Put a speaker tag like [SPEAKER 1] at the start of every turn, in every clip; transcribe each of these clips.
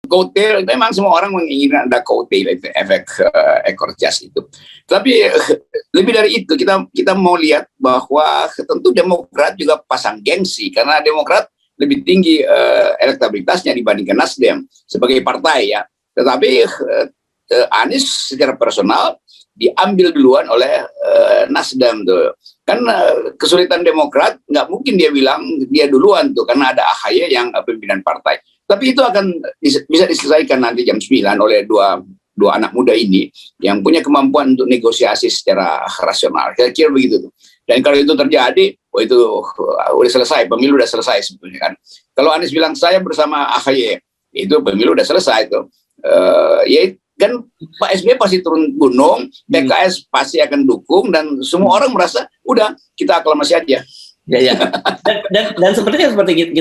[SPEAKER 1] kotail, memang semua orang menginginkan ada kotail, efek ekor jas itu. Tapi lebih dari itu, kita mau lihat bahwa tentu Demokrat juga pasang gengsi, karena Demokrat lebih tinggi elektabilitasnya dibandingkan Nasdem sebagai partai ya. Tetapi Anies secara personal diambil duluan oleh Nasdem tuh. Kan kesulitan Demokrat, nggak mungkin dia bilang dia duluan tuh, karena ada AHY yang pimpinan partai. Tapi itu akan bisa diselesaikan nanti jam 9 oleh dua anak muda ini yang punya kemampuan untuk negosiasi secara rasional. Kira-kira begitu tuh. Dan kalau itu terjadi, itu udah selesai, pemilu udah selesai sebetulnya kan. Kalau Anies bilang saya bersama AHY, itu pemilu udah selesai tuh. Ya kan Pak SBY pasti turun gunung, PKS pasti akan dukung, dan semua orang merasa udah kita aklamasi aja.
[SPEAKER 2] Ya. Dan sepertinya seperti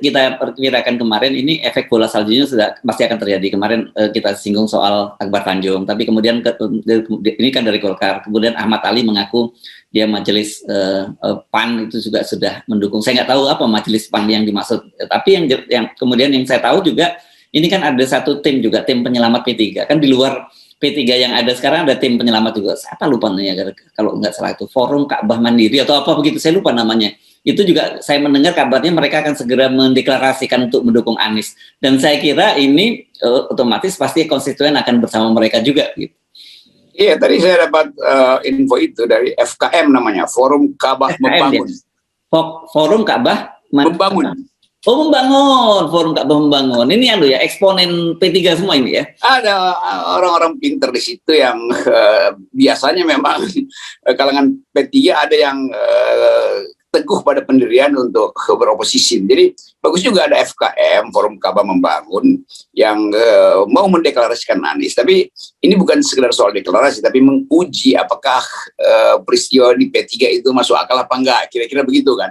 [SPEAKER 2] kita perkirakan kemarin, ini efek bola saljunya sudah pasti akan terjadi. Kemarin kita singgung soal Akbar Tanjung, tapi kemudian ini kan dari Golkar. Kemudian Ahmad Ali mengaku dia majelis PAN itu juga sudah mendukung. Saya nggak tahu apa majelis PAN yang dimaksud. Tapi yang kemudian yang saya tahu juga, ini kan ada satu tim juga, tim penyelamat P3. Kan di luar P3 yang ada sekarang ada tim penyelamat juga. Siapa lupa namanya, kalau nggak salah itu Forum Ka'bah Mandiri atau apa begitu, saya lupa namanya. Itu juga saya mendengar kabarnya mereka akan segera mendeklarasikan untuk mendukung Anies. Dan saya kira ini otomatis pasti konstituen akan bersama mereka juga gitu.
[SPEAKER 1] Iya, tadi saya dapat info itu dari FKM namanya, Forum Ka'bah Membangun.
[SPEAKER 2] Forum Ka'bah
[SPEAKER 1] Membangun.
[SPEAKER 2] Oh, membangun, Forum Ka'bah Membangun. Ini ya eksponen P3 semua ini ya?
[SPEAKER 1] Ada orang-orang pinter di situ yang biasanya memang kalangan P3 ada yang teguh pada pendirian untuk beroposisi. Jadi bagus juga ada FKM, Forum Ka'bah Membangun, yang mau mendeklarasikan Anies. Tapi ini bukan sekedar soal deklarasi, tapi menguji apakah peristiwa di P3 itu masuk akal apa enggak, kira-kira begitu kan.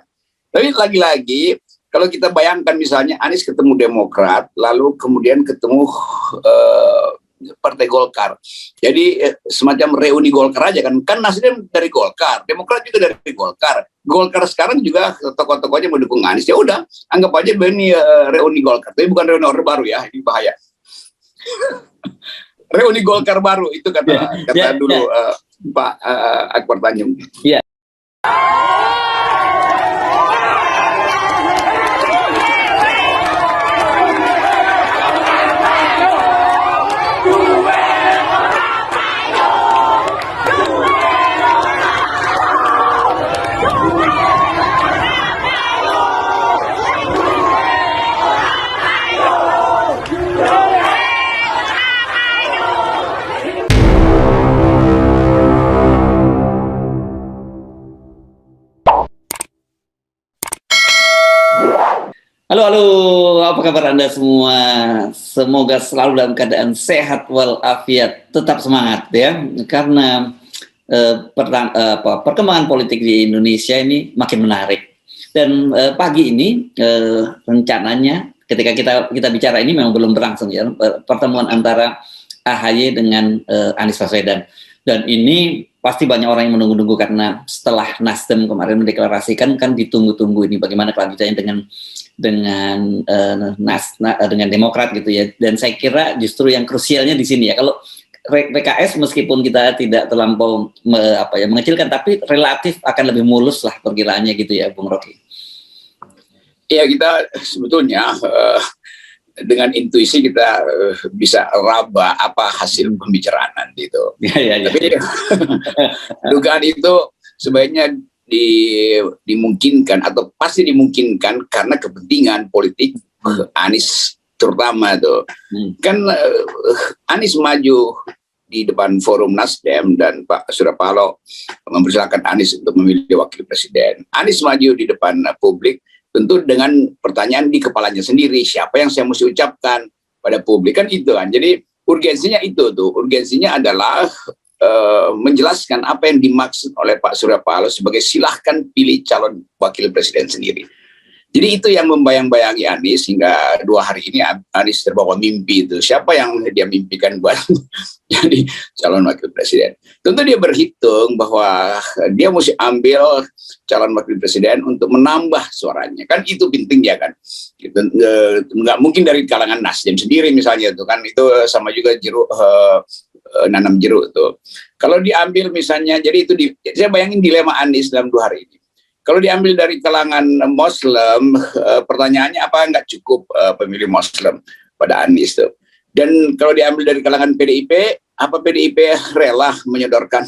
[SPEAKER 1] Tapi lagi-lagi, kalau kita bayangkan misalnya Anies ketemu Demokrat, lalu kemudian ketemu Partai Golkar. Jadi semacam reuni Golkar aja kan. Kan Nasdem dari Golkar, Demokrat juga dari Golkar. Golkar sekarang juga tokoh-tokohnya mendukung Anies. Ya udah, anggap aja ini reuni Golkar. Tapi bukan reuni Orde Baru ya, ini bahaya. Reuni Golkar baru, itu kata dulu Pak Akbar Tanjung.
[SPEAKER 2] Iya. Halo, apa kabar Anda semua? Semoga selalu dalam keadaan sehat walafiat, tetap semangat ya. Karena perkembangan politik di Indonesia ini makin menarik. Dan pagi ini rencananya ketika kita bicara ini memang belum berlangsung ya, pertemuan antara AHY dengan Anies Baswedan. Dan ini pasti banyak orang yang menunggu-nunggu karena setelah Nasdem kemarin mendeklarasikan, kan ditunggu-tunggu ini bagaimana kelanjutannya dengan Demokrat gitu ya. Dan saya kira justru yang krusialnya di sini ya. Kalau PKS meskipun kita tidak terlampau mengecilkan, tapi relatif akan lebih mulus lah perkiraannya gitu ya, Bung Rocky.
[SPEAKER 1] Ya, kita sebetulnya dengan intuisi kita bisa raba apa hasil pembicaraan nanti itu.
[SPEAKER 2] Ya.
[SPEAKER 1] Tapi dugaan itu sebaiknya dimungkinkan atau pasti dimungkinkan karena kepentingan politik Anies terutama tuh. Kan Anies maju di depan forum Nasdem dan Pak Surya Paloh mempersilahkan Anies untuk memilih wakil presiden. Anies maju di depan publik tentu dengan pertanyaan di kepalanya sendiri, siapa yang saya mesti ucapkan pada publik, kan itu kan. Jadi urgensinya itu tuh, urgensinya adalah menjelaskan apa yang dimaksud oleh Pak Surya Paloh sebagai silahkan pilih calon wakil presiden sendiri. Jadi itu yang membayang-bayangi Anies hingga 2 hari ini. Anies terbawa mimpi itu. Siapa yang dia mimpikan buat jadi calon wakil presiden? Tentu dia berhitung bahwa dia mesti ambil calon wakil presiden untuk menambah suaranya. Kan itu pentingnya kan. Gitu. Nggak mungkin dari kalangan Nasdem sendiri misalnya itu kan, itu sama juga jeruk nanam jeruk tuh. Kalau diambil misalnya, jadi itu saya bayangin dilema Anies dalam 2 hari ini. Kalau diambil dari kalangan Muslim, pertanyaannya apa nggak cukup pemilih Muslim pada Anies tuh. Dan kalau diambil dari kalangan PDIP, apa PDIP rela menyodorkan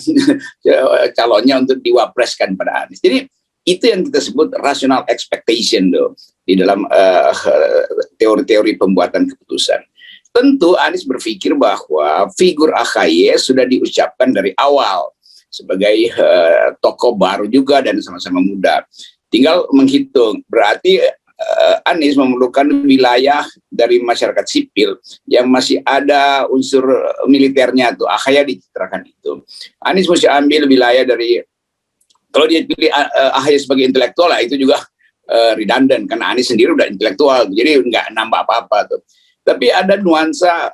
[SPEAKER 1] calonnya untuk diwapreskan pada Anies. Jadi itu yang kita sebut rational expectation tuh di dalam teori-teori pembuatan keputusan. Tentu Anies berpikir bahwa figur AHY sudah diucapkan dari awal sebagai tokoh baru juga dan sama-sama muda. Tinggal menghitung, berarti Anies memerlukan wilayah dari masyarakat sipil yang masih ada unsur militernya tuh. AHY dicitrakan itu. Anies mesti ambil wilayah dari, kalau dia pilih AHY sebagai intelektual lah, itu juga redundant karena Anies sendiri udah intelektual, jadi nggak nambah apa-apa tuh. Tapi ada nuansa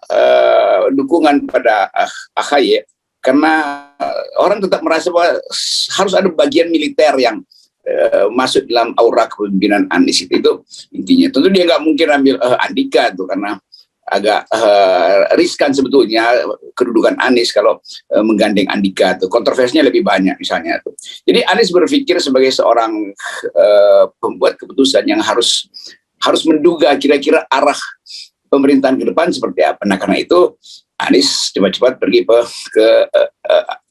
[SPEAKER 1] dukungan pada AHY karena orang tetap merasa bahwa harus ada bagian militer yang masuk dalam aura kepemimpinan Anies itu intinya. Tentu dia nggak mungkin ambil Andika tuh karena agak riskan sebetulnya kedudukan Anies kalau menggandeng Andika tuh. Kontroversinya lebih banyak misalnya tuh. Jadi Anies berpikir sebagai seorang pembuat keputusan yang harus menduga kira-kira arah pemerintahan ke depan seperti apa. Nah karena itu Anies cepat-cepat pergi ke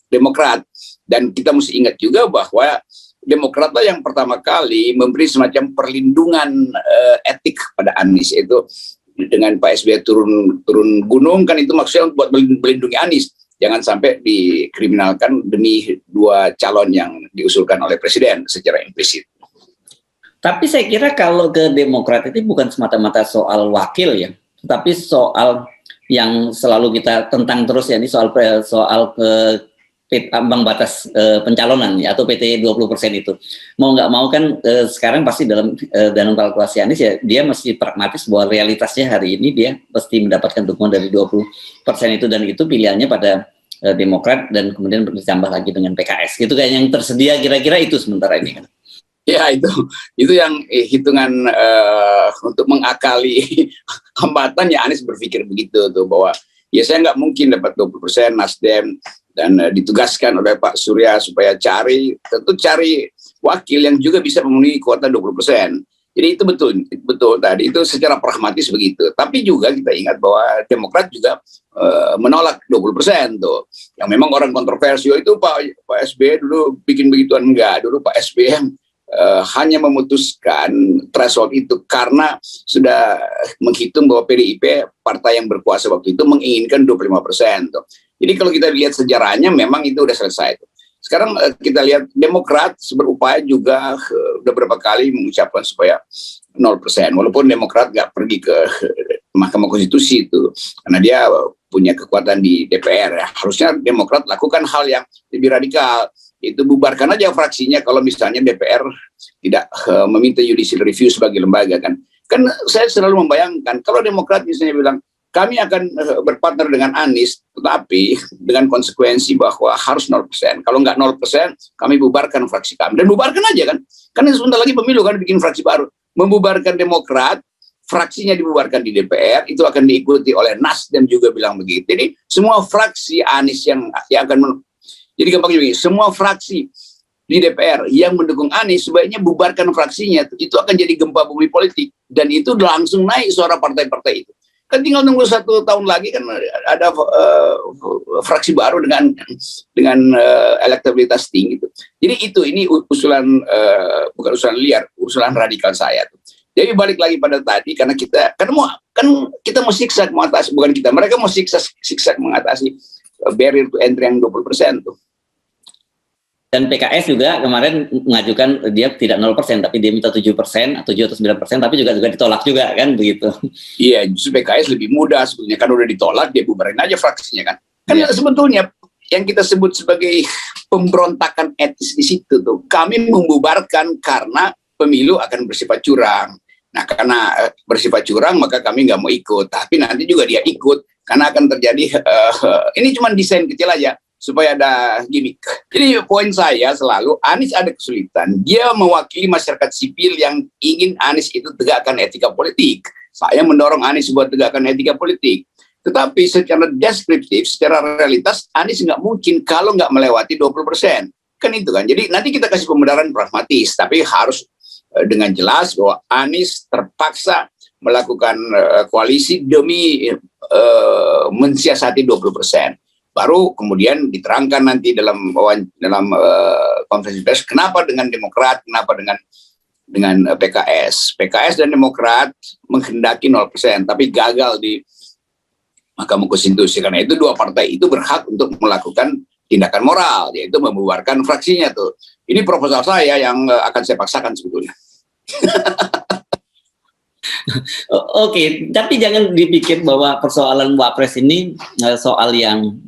[SPEAKER 1] Demokrat. Dan kita mesti ingat juga bahwa Demokrat lah yang pertama kali memberi semacam perlindungan etik pada Anies, itu dengan Pak SBY turun gunung kan, itu maksudnya buat melindungi Anies jangan sampai dikriminalkan demi 2 calon yang diusulkan oleh Presiden secara implisit.
[SPEAKER 2] Tapi saya kira kalau ke Demokrat itu bukan semata-mata soal wakil ya, tetapi soal yang selalu kita tentang terus ya, ini soal ambang batas pencalonan ya, atau PT 20% itu. Mau nggak mau kan sekarang pasti dalam kalkulasi Anies ya, dia mesti pragmatis bahwa realitasnya hari ini dia pasti mendapatkan dukungan dari 20% itu, dan itu pilihannya pada Demokrat dan kemudian ditambah lagi dengan PKS. Gitu kayak yang tersedia kira-kira itu sementara ini kan.
[SPEAKER 1] Ya itu yang hitungan untuk mengakali hambatan ya. Anies berpikir begitu tuh, bahwa ya saya nggak mungkin dapat 20% Nasdem dan ditugaskan oleh Pak Surya supaya cari wakil yang juga bisa memenuhi kuota 20%. Jadi itu betul tadi, itu secara pragmatis begitu. Tapi juga kita ingat bahwa Demokrat juga menolak 20% tuh. Yang memang orang kontroversial itu Pak SBY dulu bikin begituan, enggak. Dulu Pak SBY hanya memutuskan threshold itu karena sudah menghitung bahwa PDIP, partai yang berkuasa waktu itu, menginginkan 25%. Tuh. Jadi kalau kita lihat sejarahnya memang itu udah selesai. Tuh. Sekarang kita lihat Demokrat berupaya juga udah berapa kali mengucapkan supaya 0%. Walaupun Demokrat nggak pergi ke Mahkamah Konstitusi itu karena dia punya kekuatan di DPR. Ya. Harusnya Demokrat lakukan hal yang lebih radikal. Itu bubarkan aja fraksinya kalau misalnya DPR tidak meminta judicial review sebagai lembaga kan saya selalu membayangkan kalau Demokrat misalnya bilang kami akan berpartner dengan Anies tetapi dengan konsekuensi bahwa harus 0%, kalau nggak 0% kami bubarkan fraksi kami, dan bubarkan aja kan sebentar lagi pemilu kan, bikin fraksi baru, membubarkan Demokrat, fraksinya dibubarkan di DPR, itu akan diikuti oleh Nasdem juga bilang begitu. Jadi semua fraksi Anies yang akan jadi gampang begini, semua fraksi di DPR yang mendukung Anies sebaiknya bubarkan fraksinya. Itu akan jadi gempa bumi politik dan itu langsung naik suara partai-partai itu. Kan tinggal nunggu 1 tahun lagi kan ada fraksi baru dengan elektabilitas tinggi itu. Jadi ini usulan bukan usulan liar, usulan radikal saya tuh. Jadi balik lagi pada tadi karena kita mau siksa mengatasi, bukan kita, mereka mau siksa mengatasi barrier to entry yang 20% tuh.
[SPEAKER 2] Dan PKS juga kemarin mengajukan dia tidak 0%, tapi dia minta 7%, 7 atau 9%, tapi juga ditolak juga kan begitu.
[SPEAKER 1] Iya, justru PKS lebih mudah sebetulnya, kan udah ditolak, dia bubarin aja fraksinya kan. Kan sebetulnya yang kita sebut sebagai pemberontakan etis di situ tuh, kami membubarkan karena pemilu akan bersifat curang. Nah, karena bersifat curang maka kami nggak mau ikut. Tapi nanti juga dia ikut karena akan terjadi ini cuma desain kecil aja supaya ada gimmick. Jadi poin saya selalu Anies ada kesulitan. Dia mewakili masyarakat sipil yang ingin Anies itu tegakkan etika politik. Saya mendorong Anies buat tegakkan etika politik. Tetapi secara deskriptif, secara realitas Anies nggak mungkin kalau nggak melewati 20%. Kan itu kan. Jadi nanti kita kasih pembenaran pragmatis, tapi harus dengan jelas bahwa Anies terpaksa melakukan koalisi demi mensiasati 20%. Baru kemudian diterangkan nanti dalam konferensi pers kenapa dengan Demokrat, kenapa dengan PKS. PKS dan Demokrat menghendaki 0%, tapi gagal di Mahkamah Konstitusi. Karena itu dua partai itu berhak untuk melakukan tindakan moral, yaitu membubarkan fraksinya tuh. Ini proposal saya yang akan saya paksakan sebetulnya.
[SPEAKER 2] Oke, tapi jangan dipikir bahwa persoalan Wapres ini soal yang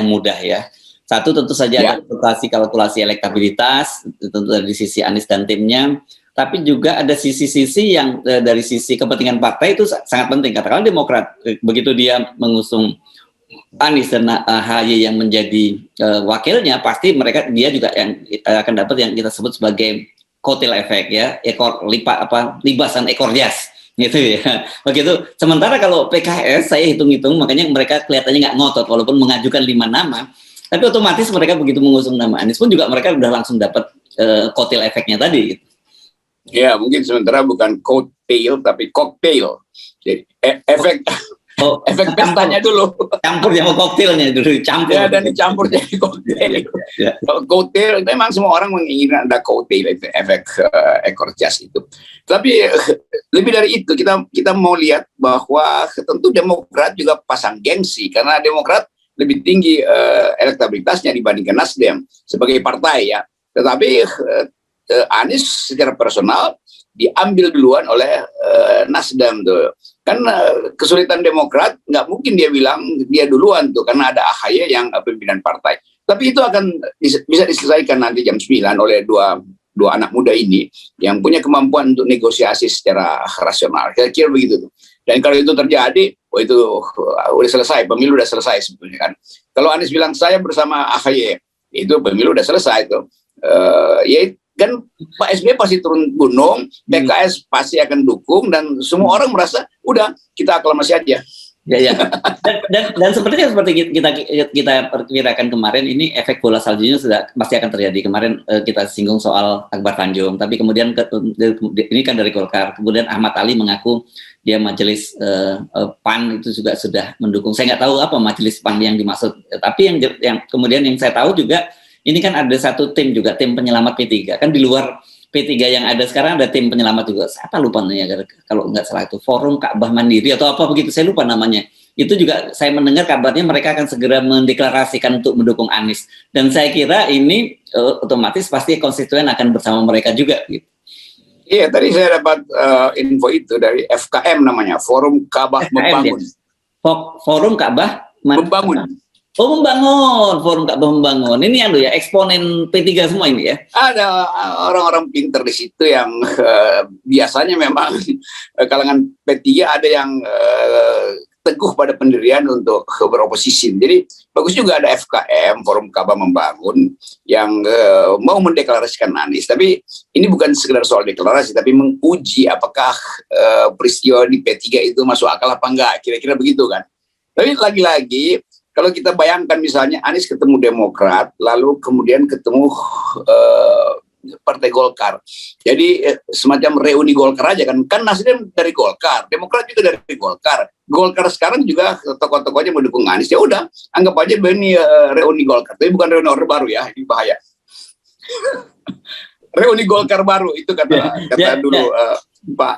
[SPEAKER 2] mudah ya. Satu tentu saja ada kalkulasi elektabilitas, tentu dari sisi Anies dan timnya, tapi juga ada sisi-sisi yang dari sisi kepentingan partai itu sangat penting. Katakanlah Demokrat, begitu dia mengusung Anies dan AHY yang menjadi wakilnya, pasti dia juga yang akan dapat yang kita sebut sebagai kotel efek ya, libasan ekor jas. Gitu ya, begitu. Sementara kalau PKS saya hitung-hitung, makanya mereka kelihatannya nggak ngotot walaupun mengajukan 5 nama, tapi otomatis mereka begitu mengusung nama Anies pun juga mereka udah langsung dapat kotel efeknya tadi. Gitu.
[SPEAKER 1] Ya mungkin sementara bukan cocktail tapi cocktail, jadi efek efek pestanya dulu.
[SPEAKER 2] Campur sama koktailnya dulu, campur.
[SPEAKER 1] Ya, dan dicampur jadi koktail. Kalau koktail, memang semua orang menginginkan ada koktail, efek ekor jas itu. Tapi lebih dari itu, kita mau lihat bahwa tentu Demokrat juga pasang gengsi, karena Demokrat lebih tinggi elektabilitasnya dibandingkan Nasdem sebagai partai ya. Tetapi Anies secara personal diambil duluan oleh Nasdem tuh. Kan kesulitan Demokrat nggak mungkin dia bilang dia duluan tuh karena ada AHY yang pimpinan partai. Tapi itu akan bisa diselesaikan nanti jam 9 oleh dua anak muda ini yang punya kemampuan untuk negosiasi secara rasional. Kira-kira begitu tuh. Dan kalau itu terjadi, itu udah selesai, pemilu udah selesai sebetulnya kan. Kalau Anies bilang saya bersama AHY, itu pemilu udah selesai tuh. Ya kan Pak SBY pasti turun gunung, PKS pasti akan dukung, dan semua orang merasa udah kita aklamasi aja.
[SPEAKER 2] Ya. Dan seperti kita perkirakan kemarin, ini efek bola saljunya sudah pasti akan terjadi. Kemarin kita singgung soal Akbar Tanjung, tapi kemudian ini kan dari Golkar. Kemudian Ahmad Ali mengaku dia majelis PAN itu juga sudah mendukung. Saya nggak tahu apa majelis PAN yang dimaksud. Tapi yang kemudian yang saya tahu juga, ini kan ada satu tim juga, tim penyelamat P3. Kan di luar P3 yang ada sekarang ada tim penyelamat juga. Siapa lupa namanya, kalau nggak salah itu Forum Ka'bah Mandiri atau apa begitu, saya lupa namanya. Itu juga saya mendengar kabarnya mereka akan segera mendeklarasikan untuk mendukung Anies. Dan saya kira ini otomatis pasti konstituen akan bersama mereka juga. Gitu.
[SPEAKER 1] Iya, tadi saya dapat info itu dari FKM namanya, Forum Ka'bah Membangun.
[SPEAKER 2] Forum Ka'bah
[SPEAKER 1] Membangun.
[SPEAKER 2] Oh, membangun, Forum Ka'bah Membangun. Ini ya eksponen P3 semua ini ya? Ada
[SPEAKER 1] orang-orang pinter di situ yang biasanya memang kalangan P3 ada yang teguh pada pendirian untuk beroposisi. Jadi bagus juga ada FKM, Forum Ka'bah Membangun, yang mau mendeklarasikan Anies. Tapi ini bukan sekedar soal deklarasi, tapi menguji apakah peristiwa di P3 itu masuk akal apa enggak, kira-kira begitu kan. Tapi lagi-lagi, kalau kita bayangkan misalnya Anies ketemu Demokrat, lalu kemudian ketemu Partai Golkar. Jadi semacam reuni Golkar aja kan. Kan Nasdem dari Golkar, Demokrat juga dari Golkar. Golkar sekarang juga tokoh-tokohnya mendukung Anies. Ya udah, anggap aja ini reuni Golkar. Tapi bukan reuni Orde Baru ya, ini bahaya. Reuni Golkar baru itu kata dulu Pak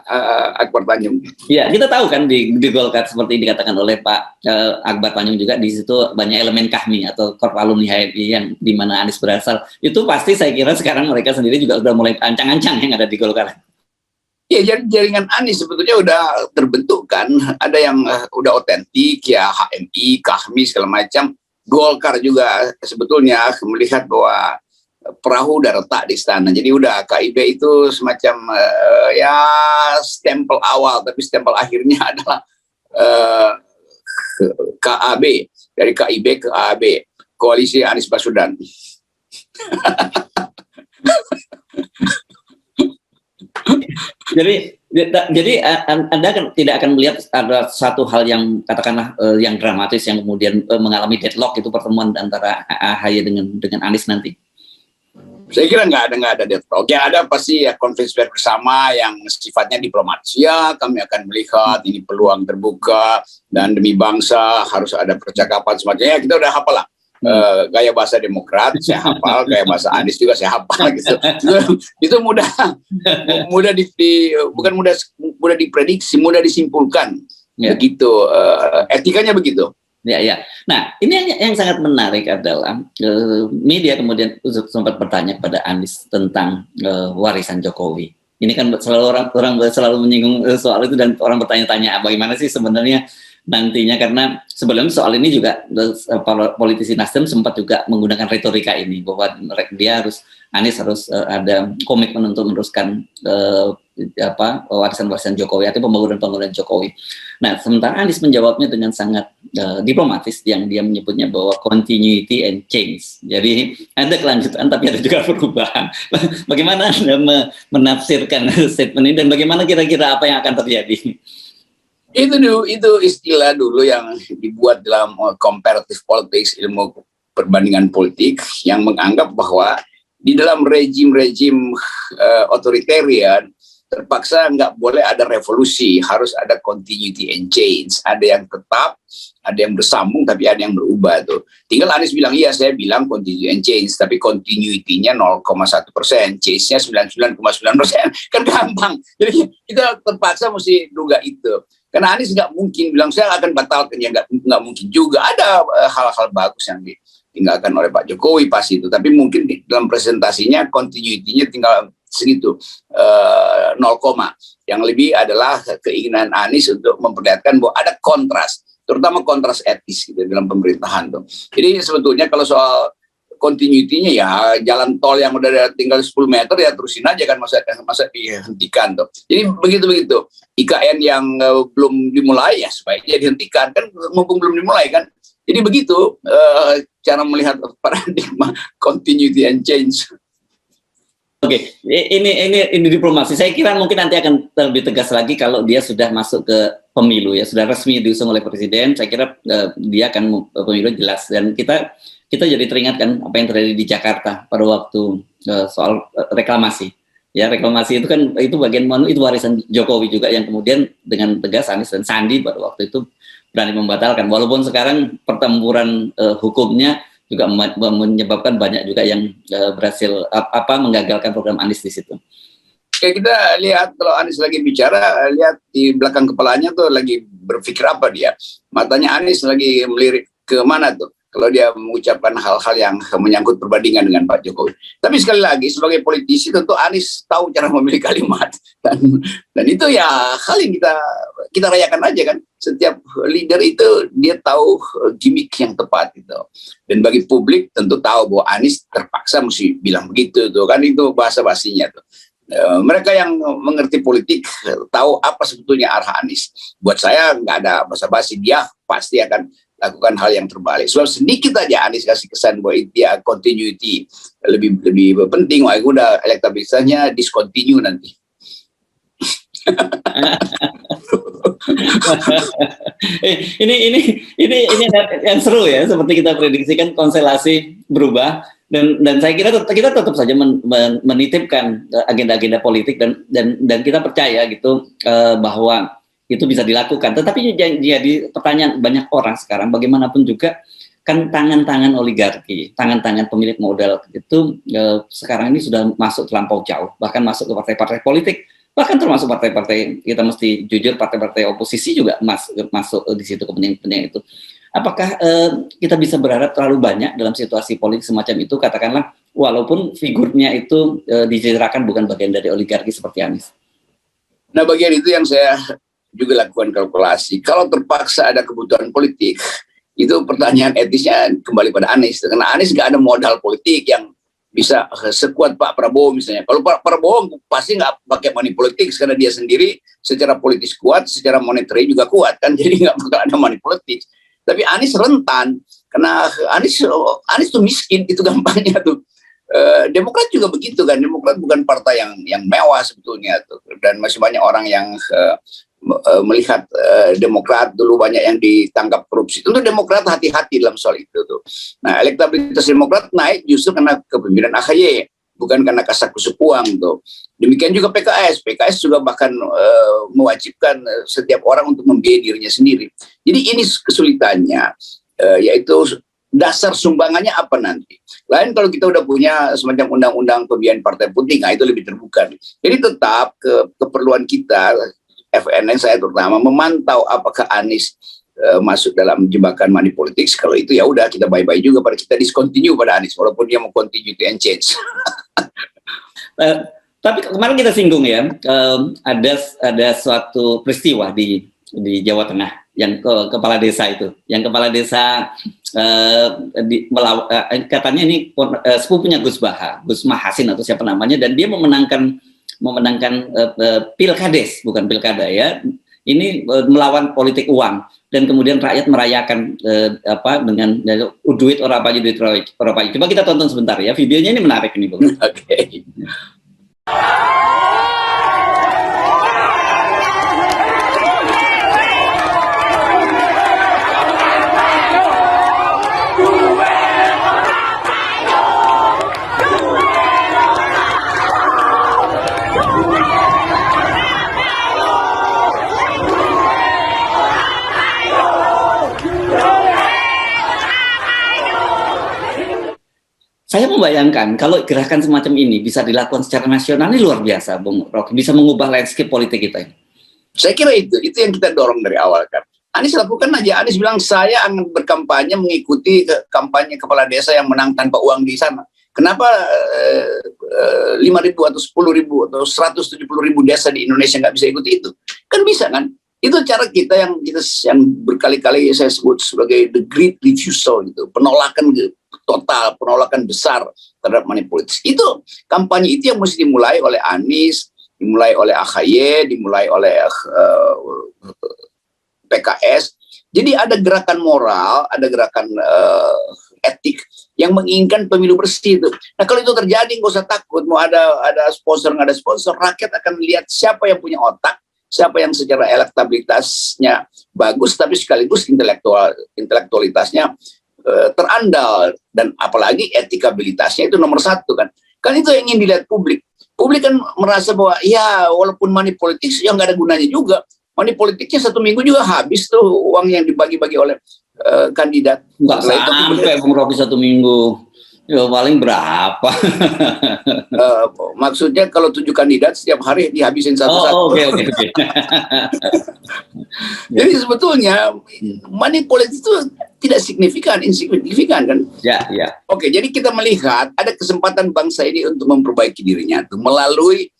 [SPEAKER 1] Akbar Tanjung.
[SPEAKER 2] Ya, kita tahu kan di Golkar seperti dikatakan oleh Pak Akbar Tanjung juga, di situ banyak elemen kahmi atau korp alumni HMI yang di mana Anies berasal. Itu pasti saya kira sekarang mereka sendiri juga sudah mulai ancang-ancang yang ada di Golkar.
[SPEAKER 1] Ya, jaringan Anies sebetulnya udah terbentuk kan. Ada yang udah otentik ya, HMI, kahmi segala macam. Golkar juga sebetulnya melihat bahwa perahu udah retak di istana. Jadi udah KIB itu semacam ya stempel awal, tapi stempel akhirnya adalah KAB, dari KIB ke AB, Koalisi Anies Baswedan.
[SPEAKER 2] Jadi Anda kan tidak akan melihat ada satu hal yang katakanlah yang dramatis yang kemudian mengalami deadlock itu pertemuan antara AHY dengan Anies nanti.
[SPEAKER 1] Saya kira nggak ada deadlock. Yang ada pasti ya konferensi pers bersama yang sifatnya diplomatis. Ya, kami akan melihat ini peluang terbuka dan demi bangsa harus ada percakapan semacamnya. Ya, kita udah hafal lah. Gaya bahasa Demokrat saya hafal, gaya bahasa Anies juga saya hafal gitu. Itu mudah diprediksi, mudah disimpulkan. Ya. Begitu etikanya begitu.
[SPEAKER 2] Ya. Nah, ini yang sangat menarik adalah media kemudian sempat bertanya kepada Anies tentang warisan Jokowi. Ini kan selalu orang selalu menyinggung soal itu dan orang bertanya-tanya bagaimana sih sebenarnya nantinya, karena sebelum soal ini juga politisi Nasdem sempat juga menggunakan retorika ini bahwa Anies harus ada komitmen untuk meneruskan warisan Jokowi atau pembangunan Jokowi. Nah, sementara Anies menjawabnya dengan sangat diplomatis yang dia menyebutnya bahwa continuity and change. Jadi ada kelanjutan tapi ada juga perubahan. Bagaimana Anda menafsirkan statement ini dan bagaimana kira-kira apa yang akan terjadi?
[SPEAKER 1] Itu istilah dulu yang dibuat dalam comparative politics, ilmu perbandingan politik, yang menganggap bahwa di dalam rejim-rejim otoritarian terpaksa nggak boleh ada revolusi, harus ada continuity and change. Ada yang tetap, ada yang bersambung, tapi ada yang berubah tuh. Tinggal Anies bilang, iya saya bilang continuity and change, tapi continuity-nya 0,1%, change-nya 99,9%, kan gampang. Jadi kita terpaksa mesti duga itu. Karena Anies nggak mungkin bilang saya akan batalkan, ya nggak mungkin juga. Ada hal-hal bagus yang ditinggalkan oleh Pak Jokowi pas itu, tapi mungkin dalam presentasinya continuity-nya tinggal segitu, 0, yang lebih adalah keinginan Anies untuk memperlihatkan bahwa ada kontras, terutama kontras etis gitu dalam pemerintahan tuh. Jadi sebetulnya kalau soal continuity-nya ya jalan tol yang udah tinggal 10 meter ya terusin aja kan, masa dihentikan tuh. Jadi begitu IKN yang belum dimulai ya sebaiknya dihentikan kan, mumpung belum dimulai kan. Jadi begitu cara melihat paradigma continuity and change.
[SPEAKER 2] Oke, ini diplomasi. Saya kira mungkin nanti akan lebih tegas lagi kalau dia sudah masuk ke pemilu ya, sudah resmi diusung oleh presiden. Saya kira dia akan pemilu jelas, dan kita jadi teringatkan apa yang terjadi di Jakarta pada waktu soal reklamasi. Ya, reklamasi itu kan itu bagian itu warisan Jokowi juga yang kemudian dengan tegas Anies dan Sandi pada waktu itu berani membatalkan. Walaupun sekarang pertempuran hukumnya juga menyebabkan banyak juga yang berhasil menggagalkan program Anies di situ.
[SPEAKER 1] Kayak kita lihat kalau Anies lagi bicara, lihat di belakang kepalanya tuh lagi berpikir apa dia. Matanya Anies lagi melirik ke mana tuh kalau dia mengucapkan hal-hal yang menyangkut perbandingan dengan Pak Jokowi. Tapi sekali lagi sebagai politisi tentu Anies tahu cara memilih kalimat, dan itu ya hal yang kita rayakan aja kan. Setiap leader itu dia tahu gimmick yang tepat gitu. Dan bagi publik tentu tahu bahwa Anies terpaksa mesti bilang begitu tuh kan, itu bahasa basinya tuh. Mereka yang mengerti politik tahu apa sebetulnya arah Anies. Buat saya nggak ada basa-basi, dia pasti akan lakukan hal yang terbalik. Sebab sedikit aja Anies kasih kesan bahwa dia continuity lebih penting, wah udah elektabilitasnya discontinue nanti.
[SPEAKER 2] ini yang seru ya, seperti kita prediksikan konstelasi berubah, dan saya kira kita tetap saja menitipkan agenda-agenda politik dan kita percaya gitu bahwa itu bisa dilakukan. Tetapi jadi pertanyaan banyak orang sekarang, bagaimanapun juga kan tangan-tangan oligarki, tangan-tangan pemilik modal itu sekarang ini sudah masuk terlampau jauh, bahkan masuk ke partai-partai politik, bahkan termasuk partai-partai, kita mesti jujur, partai-partai oposisi juga masuk di situ, kepentingan itu. Apakah kita bisa berharap terlalu banyak dalam situasi politik semacam itu, katakanlah walaupun figurnya itu diceritakan bukan bagian dari oligarki seperti Anies?
[SPEAKER 1] Nah, bagian itu yang saya juga lakukan kalkulasi. Kalau terpaksa ada kebutuhan politik, itu pertanyaan etisnya kembali pada Anies. Karena Anies nggak ada modal politik yang bisa sekuat Pak Prabowo misalnya. Kalau Pak Prabowo pasti nggak pakai money politics karena dia sendiri secara politis kuat, secara monetary juga kuat kan, jadi nggak bakal ada money politics. Tapi Anies rentan karena Anies tuh miskin, itu gampangnya tuh. Demokrat juga begitu kan. Demokrat bukan partai yang mewah sebetulnya tuh, dan masih banyak orang yang melihat Demokrat dulu banyak yang ditangkap korupsi. Tentu Demokrat hati-hati dalam soal itu tuh. Nah, elektabilitas Demokrat naik justru karena kepemimpinan AHY, bukan karena kasakusuk uang tuh. Demikian juga PKS. PKS juga bahkan mewajibkan setiap orang untuk membiayai dirinya sendiri. Jadi ini kesulitannya, yaitu dasar sumbangannya apa nanti. Lain kalau kita udah punya semacam undang-undang pembiayaan partai politik, nah itu lebih terbuka. Jadi tetap keperluan kita, FNN saya terutama, memantau apakah Anies masuk dalam jebakan money politics. Kalau itu ya udah, kita bye-bye juga, pada kita discontinue pada Anies, walaupun dia mau continue to and change.
[SPEAKER 2] Tapi kemarin kita singgung ya, ada suatu peristiwa di Jawa Tengah yang kepala desa itu, yang kepala desa katanya ini sepupunya Gus Mahasin atau siapa namanya, dan dia memenangkan pilkades, bukan pilkada ya, ini melawan politik uang, dan kemudian rakyat merayakan dengan duit orang payu, duit orang payu. Coba kita tonton sebentar ya, videonya ini menarik ini, Bung.
[SPEAKER 1] Oke.
[SPEAKER 2] Saya membayangkan kalau gerakan semacam ini bisa dilakukan secara nasional, ini luar biasa, Bung Rocky, bisa mengubah landscape politik kita.
[SPEAKER 1] Saya kira itu yang kita dorong dari awal kan. Anies lakukan aja. Anies bilang saya akan berkampanye mengikuti kampanye kepala desa yang menang tanpa uang di sana. Kenapa 5.000 atau 10.000 atau 170.000 desa di Indonesia nggak bisa ikuti itu? Kan bisa kan? Itu cara kita yang berkali-kali saya sebut sebagai the great refusal gitu, penolakan total, penolakan besar terhadap money politics. Itu kampanye itu yang mesti dimulai oleh Anies, dimulai oleh AHY, dimulai oleh PKS. Jadi ada gerakan moral, ada gerakan etik yang menginginkan pemilu bersih itu. Nah kalau itu terjadi nggak usah takut, mau ada sponsor nggak ada sponsor, rakyat akan lihat siapa yang punya otak, siapa yang secara elektabilitasnya bagus tapi sekaligus intelektualitasnya terandal, dan apalagi etikabilitasnya itu nomor satu kan itu yang ingin dilihat publik. Publik kan merasa bahwa ya walaupun money politics ya nggak ada gunanya juga, money politiknya 1 minggu juga habis tuh uang yang dibagi-bagi oleh kandidat.
[SPEAKER 2] Nggak sampai Bung Rocky 1 minggu, ya paling berapa?
[SPEAKER 1] Maksudnya kalau 7 kandidat setiap hari dihabisin satu-satu.
[SPEAKER 2] Oke.
[SPEAKER 1] Jadi sebetulnya money politik itu tidak insignifikan kan? Ya. Oke, jadi kita melihat ada kesempatan bangsa ini untuk memperbaiki dirinya tuh melalui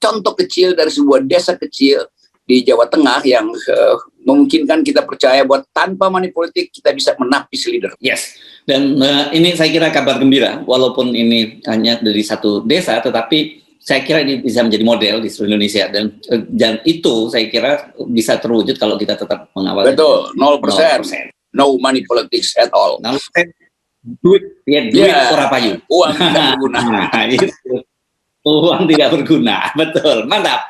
[SPEAKER 1] contoh kecil dari sebuah desa kecil di Jawa Tengah yang memungkinkan kita percaya bahwa tanpa money politik kita bisa menapis leader.
[SPEAKER 2] Yes. Dan ini saya kira kabar gembira, walaupun ini hanya dari satu desa, tetapi saya kira ini bisa menjadi model di seluruh Indonesia, dan itu saya kira bisa terwujud kalau kita tetap mengawal.
[SPEAKER 1] Betul, 0%. No money politics at all.
[SPEAKER 2] Duit ora payu.
[SPEAKER 1] Uang tidak berguna.
[SPEAKER 2] Uang tidak berguna, betul, mantap.